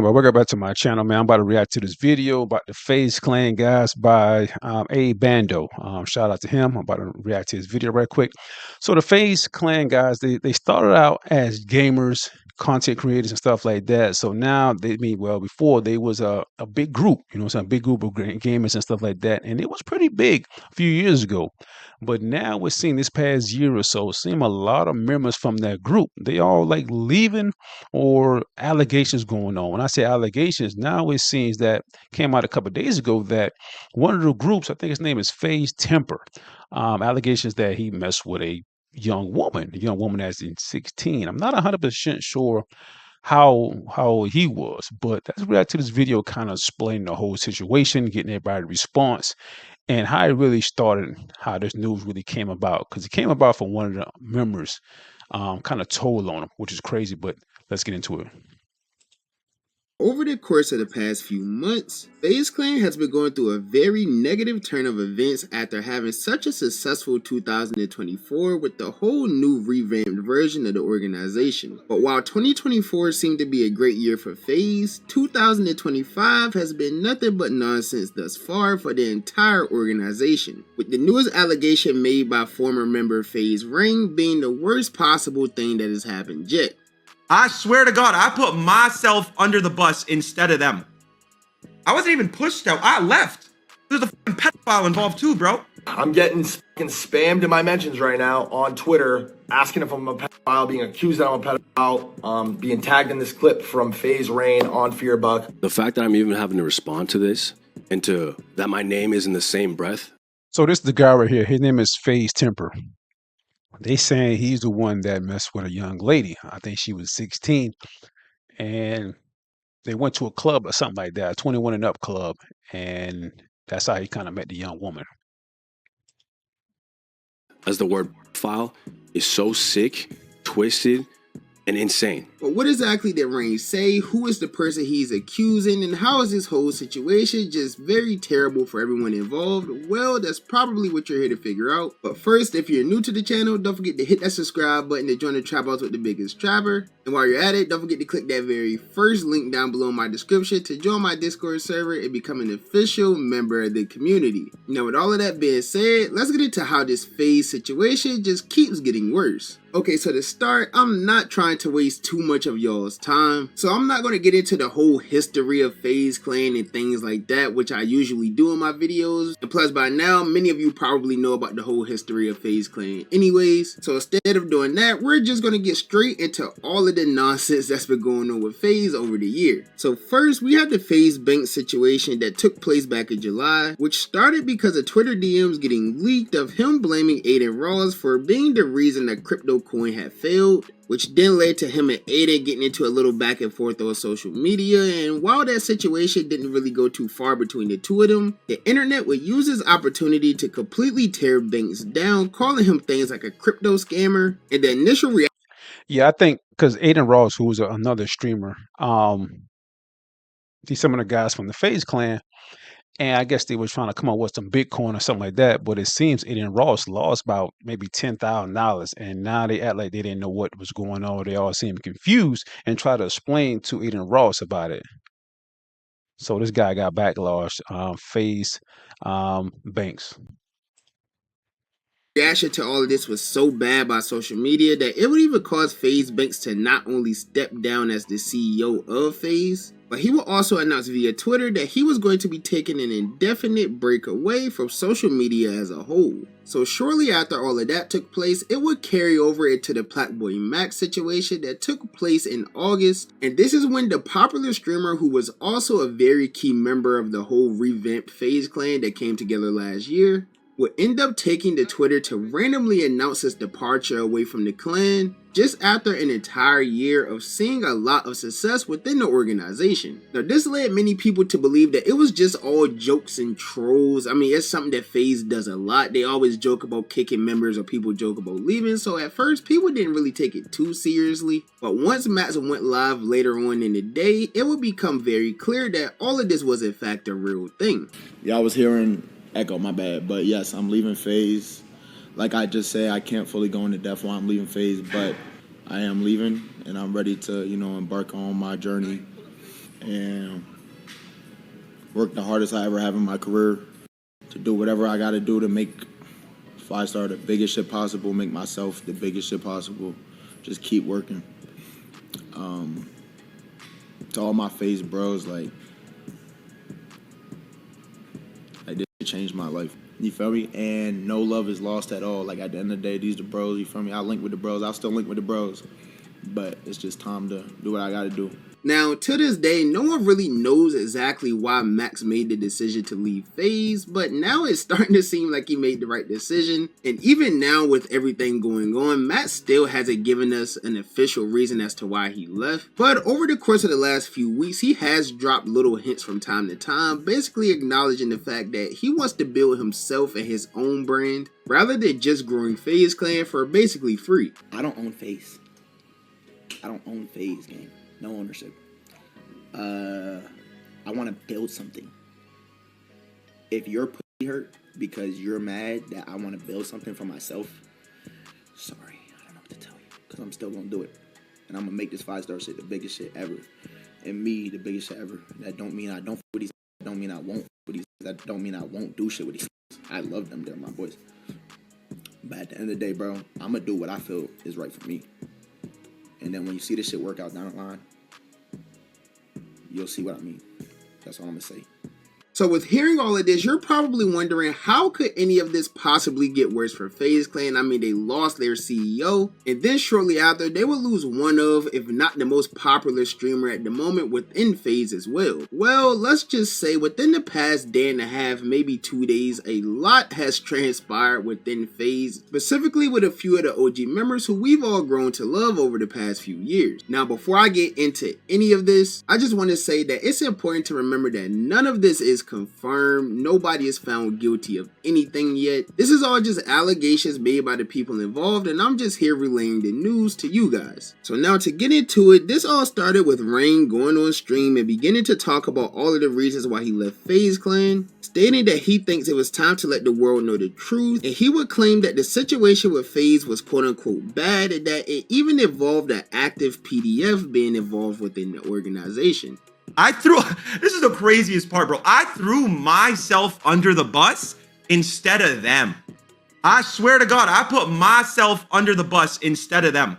Welcome back to my channel, man. I'm about to react to this video about the FaZe Clan guys by A Bando. Shout out to him. I'm about to react to his video right quick. So the FaZe Clan guys, they started out as gamers, content creators, and stuff like that. So now before they was a big group, a big group of gamers and stuff like that, and it was pretty big a few years ago. But now we're seeing this past year or so, seeing a lot of members from that group. They all like leaving or allegations going on. When I say allegations, now it seems that came out a couple of days ago that one of the groups, I think his name is FaZe Temperrr, allegations that he messed with a young woman that's in 16. I'm not 100% sure how he was, but let's react to this video, kind of explaining the whole situation, getting everybody response, and how it really started, how this news really came about, because it came about from one of the members kind of told on him, which is crazy, but let's get into it. Over the course of the past few months, FaZe Clan has been going through a very negative turn of events after having such a successful 2024 with the whole new revamped version of the organization. But while 2024 seemed to be a great year for FaZe, 2025 has been nothing but nonsense thus far for the entire organization, with the newest allegation made by former member FaZe Rain being the worst possible thing that has happened yet. I swear to God, I put myself under the bus instead of them. I wasn't even pushed out. I left. There's a fucking pedophile involved too, bro. I'm getting fucking spammed in my mentions right now on Twitter, asking if I'm a pedophile, being accused that I'm a pedophile, being tagged in this clip from FaZe Rain on Fearbuck. The fact that I'm even having to respond to this and to that my name is in the same breath. So this is the guy right here. His name is FaZe Temperrr. They saying he's the one that messed with a young lady. I think she was 16, and they went to a club or something like that, a 21 and up club, and that's how he kind of met the young woman. As the word file is so sick, twisted, and insane. But what exactly did Rain say? Who is the person he's accusing? And how is this whole situation just very terrible for everyone involved? Well, that's probably what you're here to figure out. But first, if you're new to the channel, don't forget to hit that subscribe button to join the Trap House with the biggest trapper. And while you're at it, don't forget to click that very first link down below in my description to join my Discord server and become an official member of the community. Now, with all of that being said, let's get into how this FaZe situation just keeps getting worse. Okay, so to start, I'm not trying to waste too much of y'all's time, so I'm not going to get into the whole history of FaZe Clan and things like that, which I usually do in my videos. And plus, by now, many of you probably know about the whole history of FaZe Clan anyways. So instead of doing that, we're just going to get straight into all of the nonsense that's been going on with FaZe over the year. So first, we have the FaZe Bank situation that took place back in July, which started because of Twitter DMs getting leaked of him blaming Aiden Ross for being the reason that crypto coin had failed, which then led to him and Aiden getting into a little back and forth on social media. And while that situation didn't really go too far between the two of them, the internet would use this opportunity to completely tear Banks down, calling him things like a crypto scammer. And the initial reaction, Yeah, I think because Aiden Ross, who was another streamer, these some of the guys from the FaZe Clan, and I guess they were trying to come up with some Bitcoin or something like that. But it seems Aiden Ross lost about maybe $10,000, and now they act like they didn't know what was going on. They all seem confused and try to explain to Aiden Ross about it. So this guy got backlashed. FaZe Banks. reaction to all of this was so bad by social media that it would even cause FaZe Banks to not only step down as the CEO of FaZe, but he will also announce via Twitter that he was going to be taking an indefinite break away from social media as a whole. So shortly after all of that took place, it would carry over into the Blackboy Max situation that took place in August, and this is when the popular streamer, who was also a very key member of the whole revamped FaZe Clan that came together last year, would end up taking to Twitter to randomly announce his departure away from the clan just after an entire year of seeing a lot of success within the organization. Now, this led many people to believe that it was just all jokes and trolls. I mean, it's something that FaZe does a lot. They always joke about kicking members or people joke about leaving, so at first people didn't really take it too seriously. But once Max went live later on in the day, it would become very clear that all of this was in fact a real thing. Yeah, I was hearing Echo, my bad. But yes, I'm leaving FaZe. Like I just said, I can't fully go into depth why I'm leaving FaZe, but I am leaving, and I'm ready to, embark on my journey and work the hardest I ever have in my career to do whatever I got to do to make FaZe the biggest shit possible, make myself the biggest shit possible. Just keep working. To all my FaZe bros, like this changed my life. You feel me? And no love is lost at all. Like at the end of the day, these the bros, you feel me? I link with the bros. I'll still link with the bros. But it's just time to do what I gotta do. Now, to this day, no one really knows exactly why Max made the decision to leave FaZe, but now it's starting to seem like he made the right decision. And even now, with everything going on, Max still hasn't given us an official reason as to why he left. But over the course of the last few weeks, he has dropped little hints from time to time, basically acknowledging the fact that he wants to build himself and his own brand, rather than just growing FaZe Clan for basically free. I don't own FaZe. I don't own FaZe, game. No ownership. I want to build something. If you're pussy hurt because you're mad that I want to build something for myself, sorry, I don't know what to tell you. Because I'm still going to do it. And I'm going to make this 5-star shit the biggest shit ever. And me, the biggest shit ever. That don't mean I don't f with these. That don't mean I won't f with these. That don't mean I won't do shit with these. I love them. They're my boys. But at the end of the day, bro, I'm going to do what I feel is right for me. And then when you see this shit work out down the line, you'll see what I mean. That's all I'm going to say. So with hearing all of this, you're probably wondering, how could any of this possibly get worse for FaZe Clan? I mean, they lost their CEO, and then shortly after, they would lose one of, if not the most popular streamer at the moment within FaZe as well. Well, let's just say within the past day and a half, maybe 2 days, a lot has transpired within FaZe, specifically with a few of the OG members who we've all grown to love over the past few years. Now, before I get into any of this, I just want to say that it's important to remember that none of this is confirmed. Nobody is found guilty of anything yet. This is all just allegations made by the people involved, and I'm just here relaying the news to you guys. So now to get into it, this all started with Rain going on stream and beginning to talk about all of the reasons why he left FaZe Clan, stating that he thinks it was time to let the world know the truth, and he would claim that the situation with FaZe was quote-unquote bad, and that it even involved an active PDF being involved within the organization. This is the craziest part, bro. I threw myself under the bus instead of them. I swear to God, I put myself under the bus instead of them.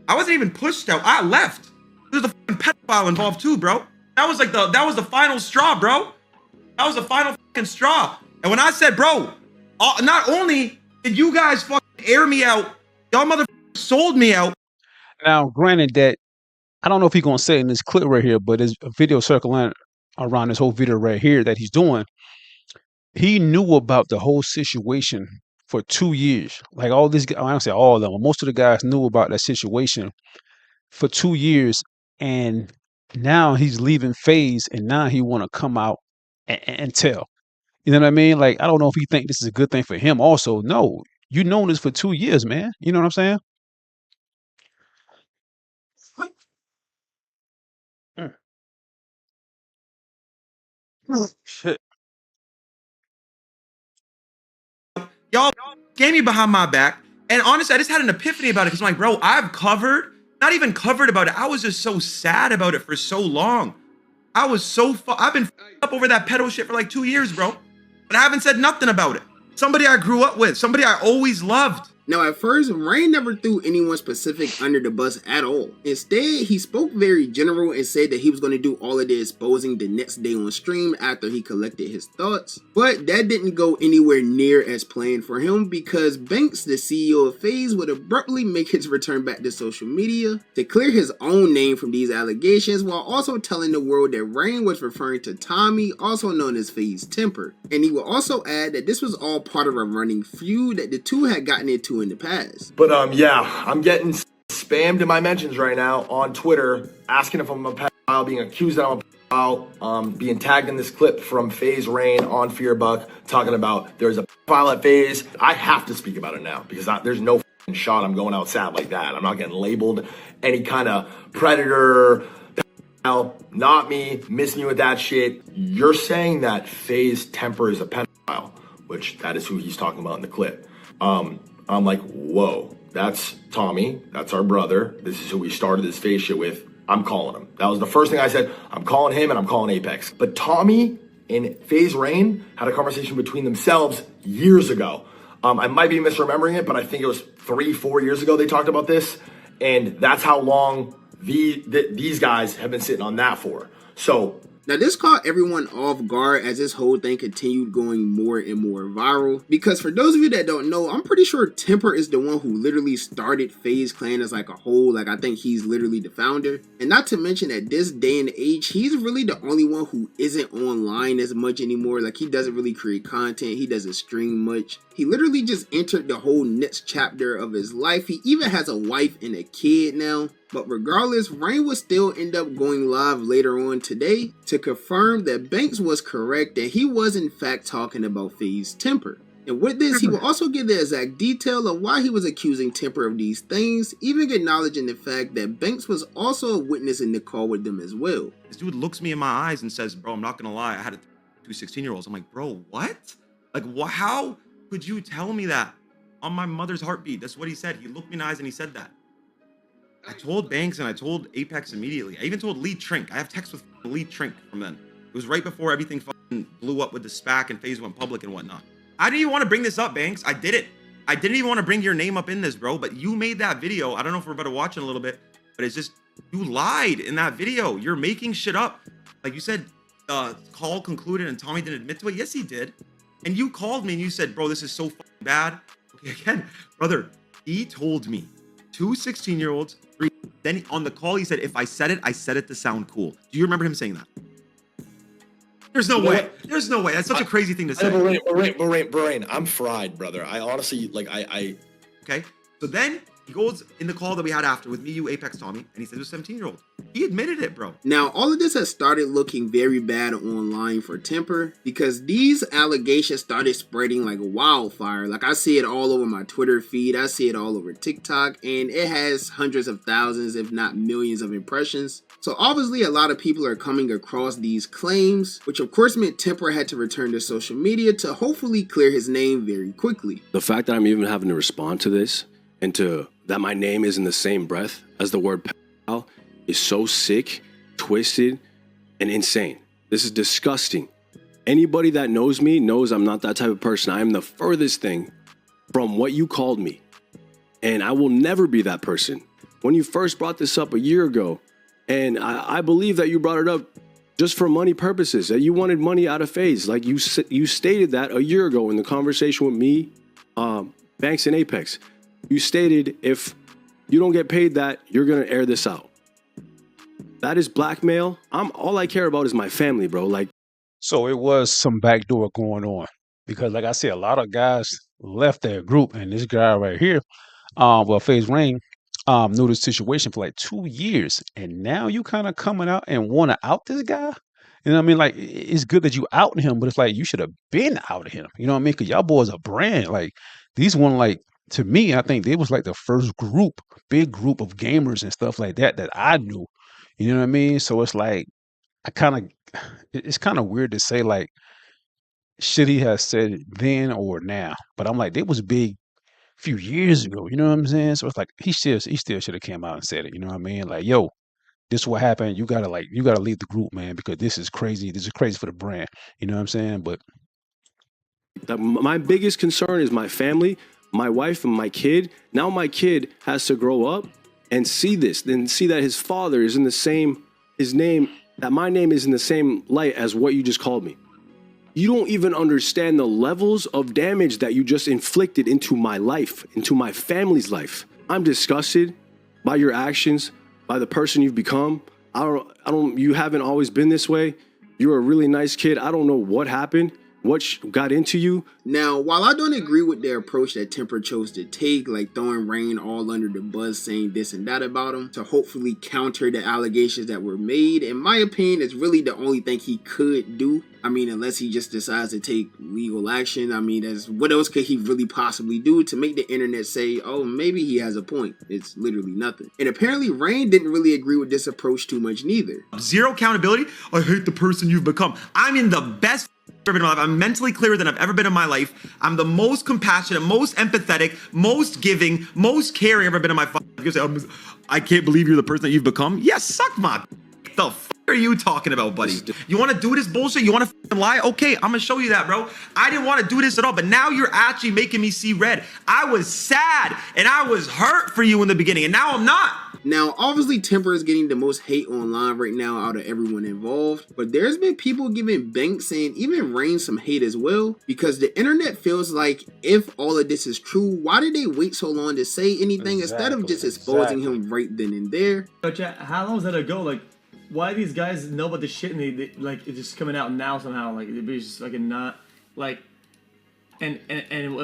I wasn't even pushed out. I left. There's a fucking pedophile involved too, bro. That was the final straw, bro. That was the final fucking straw. And when I said, bro, not only did you guys fucking air me out, y'all motherfuckers sold me out. Now, granted that, I don't know if he's going to say it in this clip right here, but there's a video circling around this whole video right here that he's doing. He knew about the whole situation for 2 years. Like all these, I don't say all of them, but most of the guys knew about that situation for 2 years. And now he's leaving FaZe, and now he want to come out and tell. You know what I mean? Like, I don't know if he think this is a good thing for him also. No, you known this for 2 years, man. You know what I'm saying? Shit. Y'all gave me behind my back. And honestly, I just had an epiphany about it because I'm like, bro, not even covered about it. I was just so sad about it for so long. I've been up over that pedo shit for like 2 years, bro. But I haven't said nothing about it. Somebody I grew up with, somebody I always loved. Now at first, Rain never threw anyone specific under the bus at all. Instead, he spoke very general and said that he was going to do all of the exposing the next day on stream after he collected his thoughts. But that didn't go anywhere near as planned for him, because Banks, the CEO of FaZe, would abruptly make his return back to social media to clear his own name from these allegations, while also telling the world that Rain was referring to Tommy, also known as FaZe Temperrr. And he would also add that this was all part of a running feud that the two had gotten into in the past. But yeah, I'm getting spammed in my mentions right now on Twitter asking if I'm a pedophile, being accused that I'm a pedophile, being tagged in this clip from FaZe Rain on Fearbuck talking about there's a pedophile at FaZe. I have to speak about it now because there's no shot I'm going out sad like that. I'm not getting labeled any kind of predator. Not me, miss me with that shit. You're saying that FaZe Temperrr is a pedophile, which that is who he's talking about in the clip. I'm like, whoa, that's Tommy. That's our brother. This is who we started this FaZe shit with I'm calling him. That was the first thing I said. I'm calling him and I'm calling Apex. But Tommy and FaZe Rain had a conversation between themselves years ago. I might be misremembering it, but I think it was 3-4 years ago they talked about this. And that's how long these guys have been sitting on that for. So now, this caught everyone off guard as this whole thing continued going more and more viral. Because for those of you that don't know, I'm pretty sure Temperrr is the one who literally started FaZe Clan as like a whole. Like, I think he's literally the founder. And not to mention at this day and age, he's really the only one who isn't online as much anymore. Like, he doesn't really create content. He doesn't stream much. He literally just entered the whole next chapter of his life. He even has a wife and a kid now. But regardless, Rain would still end up going live later on today to confirm that Banks was correct, that he was in fact talking about FaZe Temperrr. And with this, he will also give the exact detail of why he was accusing Temperrr of these things, even acknowledging the fact that Banks was also a witness in the call with them as well. This dude looks me in my eyes and says, bro, I'm not gonna lie, I had two 16-year-olds. I'm like, bro, what? Like, how could you tell me that on my mother's heartbeat? That's what he said. He looked me in the eyes and he said that. I told Banks and I told Apex immediately. I even told Lee Trink. I have texts with Lee Trink from then. It was right before everything fucking blew up with the SPAC and FaZe went public and whatnot. I didn't even want to bring this up, Banks. I did it. I didn't even want to bring your name up in this, bro. But you made that video. I don't know if we're about to watch it in a little bit, but it's just, you lied in that video. You're making shit up. Like you said, call concluded and Tommy didn't admit to it. Yes, he did. And you called me and you said, bro, this is so fucking bad. Okay, again, brother, he told me 2 16-year-olds. Then on the call, he said, if I said it to sound cool. Do you remember him saying that? There's no way. There's no way. That's such a crazy thing to say. Brain, I'm fried, brother. I honestly, like, Okay. So then he goes in the call that we had after with me, you, Apex, Tommy, and he said it was 17-year-old. He admitted it, bro. Now, all of this has started looking very bad online for Temperrr because these allegations started spreading like wildfire. Like, I see it all over my Twitter feed. I see it all over TikTok, and it has hundreds of thousands, if not millions of impressions. So obviously a lot of people are coming across these claims, which of course meant Temperrr had to return to social media to hopefully clear his name very quickly. The fact that I'm even having to respond to this and to that my name is in the same breath as the word pedophile is so sick, twisted, and insane. This is disgusting. Anybody that knows me knows I'm not that type of person. I am the furthest thing from what you called me. And I will never be that person. When you first brought this up a year ago, and I believe that you brought it up just for money purposes, that you wanted money out of FaZe. Like you stated that a year ago in the conversation with me, Banks and Apex. You stated if you don't get paid that, you're going to air this out. That is blackmail. All I care about is my family, bro. Like, So it was some backdoor going on because, like I said, a lot of guys left their group, and this guy right here, FaZe Rain, knew the situation for like 2 years, and now you kind of coming out and want to out this guy. You know what I mean? Like, it's good that you out him, but it's like you should have been out of him. You know what I mean? Because y'all boys a brand. Like, these one, like, to me, I think they was like the first big group of gamers and stuff like that I knew. You know what I mean? So it's like, it's kind of weird to say like shit he has said then or now, but I'm like, they was big few years ago. You know what I'm saying? So it's like he still should have came out and said it. You know what I mean? Like, yo, this is what happened. You gotta leave the group, man, because this is crazy. This is crazy for the brand. You know what I'm saying? But my biggest concern is my family, my wife, and my kid. Now my kid has to grow up and see this, then see that his father is in the same, that my name is in the same light as what you just called me. You don't even understand the levels of damage that you just inflicted into my life, into my family's life. I'm disgusted by your actions, by the person you've become. You haven't always been this way. You're a really nice kid. I don't know what happened, what got into you. Now, while I don't agree with their approach that Temperrr chose to take, like throwing Rain all under the bus, saying this and that about him to hopefully counter the allegations that were made, in my opinion, it's really the only thing he could do. I mean, unless he just decides to take legal action. I mean, what else could he really possibly do to make the internet say, oh, maybe he has a point? It's literally nothing. And apparently Rain didn't really agree with this approach too much neither. Zero accountability. I hate the person you've become. I'm in the best been in my life. I'm mentally clearer than I've ever been in my life. I'm the most compassionate, most empathetic, most giving, most caring I've ever been in my life. You say, I can't believe you're the person that you've become. Yes, suck my. The f are you talking about, buddy? You want to do this bullshit? You want to lie? Okay, I'm gonna show you that, bro. I didn't want to do this at all, but now you're actually making me see red. I was sad and I was hurt for you in the beginning, and now I'm not. Now, obviously, Temperrr is getting the most hate online right now out of everyone involved, but there's been people giving Banks and even Rain some hate as well, because the internet feels like if all of this is true, why did they wait so long to say anything instead of just exposing him right then and there? But how long was that ago? Like, why do these guys know about this shit and they like it's just coming out now somehow? Like, it'd be just like not like. And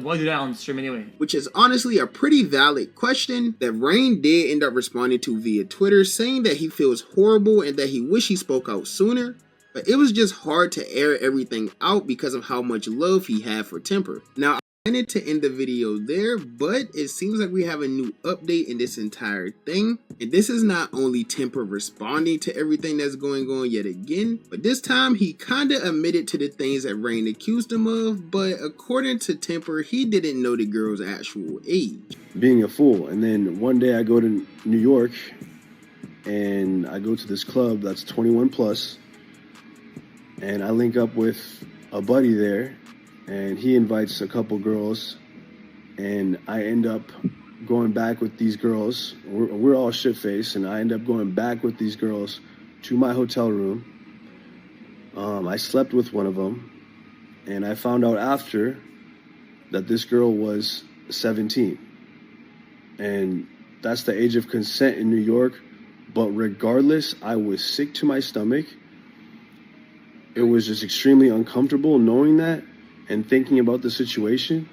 why do that on stream anyway? Which is honestly a pretty valid question that Rain did end up responding to via Twitter, saying that he feels horrible and that he wish he spoke out sooner. But it was just hard to air everything out because of how much love he had for Temperrr. Now, I wanted to end the video there, but it seems like we have a new update in this entire thing. And this is not only Temperrr responding to everything that's going on yet again, but this time he kinda admitted to the things that Rain accused him of, but according to Temperrr, he didn't know the girl's actual age. Being a fool. And then one day I go to New York and I go to this club that's 21 plus, and I link up with a buddy there, and he invites a couple girls, and I end up going back with these girls. We're all shit-faced, and I end up going back with these girls to my hotel room. I slept with one of them, and I found out after that this girl was 17. And that's the age of consent in New York. But regardless, I was sick to my stomach. It was just extremely uncomfortable knowing that and thinking about the situation.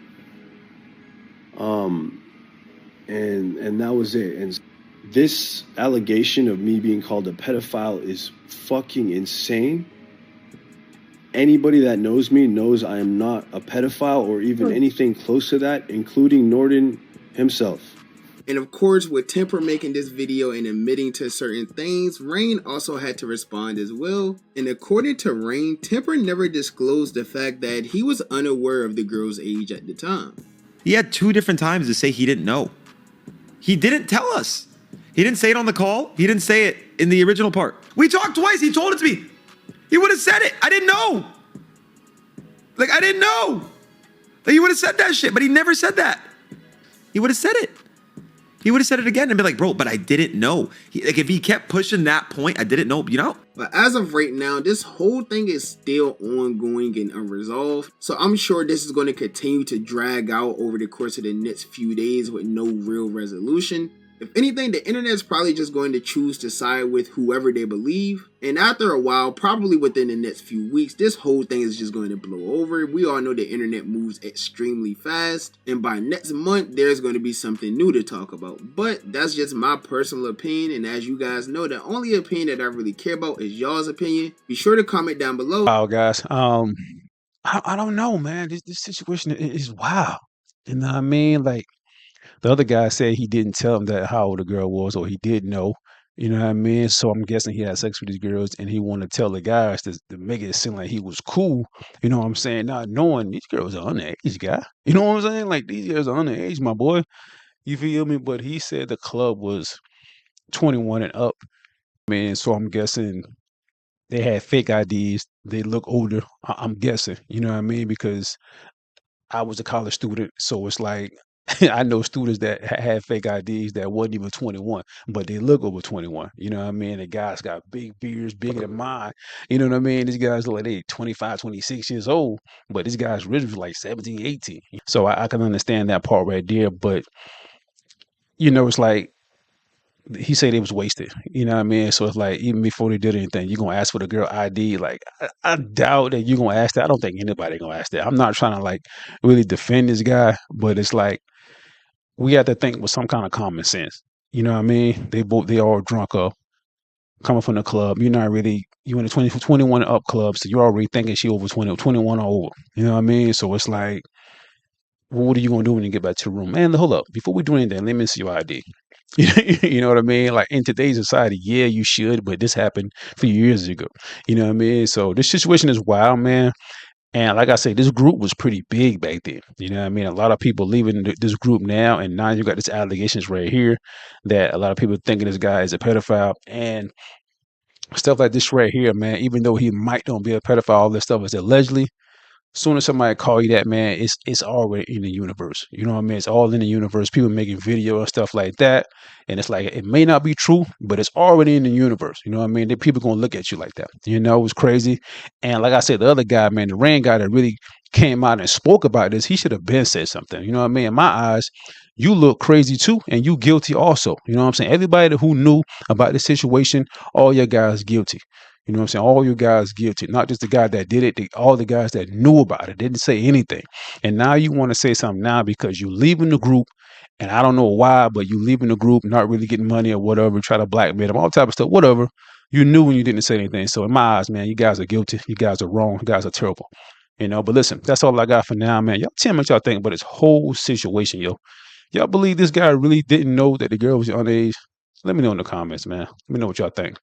And that was it. And this allegation of me being called a pedophile is fucking insane. Anybody that knows me knows I am not a pedophile or even anything close to that, including Norden himself. And of course, with Temperrr making this video and admitting to certain things, Rain also had to respond as well. And according to Rain, Temperrr never disclosed the fact that he was unaware of the girl's age at the time. He had 2 different times to say he didn't know. He didn't tell us. He didn't say it on the call. He didn't say it in the original part. We talked twice. He told it to me. He would have said it. I didn't know. Like, I didn't know. Like, he would have said that shit, but he never said that. He would have said it. He would have said it again and be like, bro, but I didn't know. Like, if he kept pushing that point, I didn't know, you know? But as of right now, this whole thing is still ongoing and unresolved. So I'm sure this is going to continue to drag out over the course of the next few days with no real resolution. If anything, the internet's probably just going to choose to side with whoever they believe. And after a while, probably within the next few weeks, this whole thing is just going to blow over. We all know the internet moves extremely fast. And by next month, there's going to be something new to talk about. But that's just my personal opinion. And as you guys know, the only opinion that I really care about is y'all's opinion. Be sure to comment down below. Wow, guys. I don't know, man. This situation is wild. You know what I mean? Like, the other guy said he didn't tell him that how old the girl was, or he did know. You know what I mean? So I'm guessing he had sex with these girls, and he wanted to tell the guys to make it seem like he was cool. You know what I'm saying? Not knowing these girls are underage, guy. You know what I'm saying? Like, these girls are underage, my boy. You feel me? But he said the club was 21 and up. Man, so I'm guessing they had fake IDs. They look older. I'm guessing. You know what I mean? Because I was a college student, so it's like I know students that had fake IDs that wasn't even 21, but they look over 21. You know what I mean? The guys got big beards, bigger than mine. You know what I mean? These guys look like they 25, 26 years old, but these guys really was like 17, 18. So I can understand that part right there. But, you know, it's like he said it was wasted. You know what I mean? So it's like even before they did anything, you're gonna ask for the girl ID. Like I doubt that you're gonna ask that. I don't think anybody gonna ask that. I'm not trying to like really defend this guy, but it's like we have to think with some kind of common sense. You know what I mean? They all drunk up, coming from the club. You're not really you in the 21 and up club, so you're already thinking she over 20, 21 or over. You know what I mean? So it's like, what are you gonna do when you get back to the room? Man, hold up. Before we do anything, let me see your ID. You know what I mean? Like in today's society, yeah, you should, but this happened a few years ago. You know what I mean? So this situation is wild, man. And like I say, this group was pretty big back then. You know what I mean? A lot of people leaving this group now, and now you got this allegations right here that a lot of people thinking this guy is a pedophile and stuff like this right here, man. Even though he might not be a pedophile, all this stuff is allegedly. Soon as somebody call you that, man, it's already in the universe. You know what I mean? It's all in the universe. People making video and stuff like that, and it's like it may not be true, but it's already in the universe. You know what I mean? That people gonna look at you like that. You know, it's crazy. And like I said, the other guy, man, the Rain guy that really came out and spoke about this, he should have been said something. You know what I mean? In my eyes, you look crazy too, and you guilty also. You know what I'm saying? Everybody who knew about the situation, all your guys guilty. You know what I'm saying? All you guys guilty, not just the guy that did it, all the guys that knew about it, didn't say anything. And now you want to say something now because you leaving the group, and I don't know why, but you leaving the group, not really getting money or whatever, try to blackmail them, all type of stuff, whatever. You knew when you didn't say anything. So in my eyes, man, you guys are guilty. You guys are wrong. You guys are terrible. You know, but listen, that's all I got for now, man. Y'all tell me what y'all think about this whole situation, yo. Y'all believe this guy really didn't know that the girl was underage? Let me know in the comments, man. Let me know what y'all think.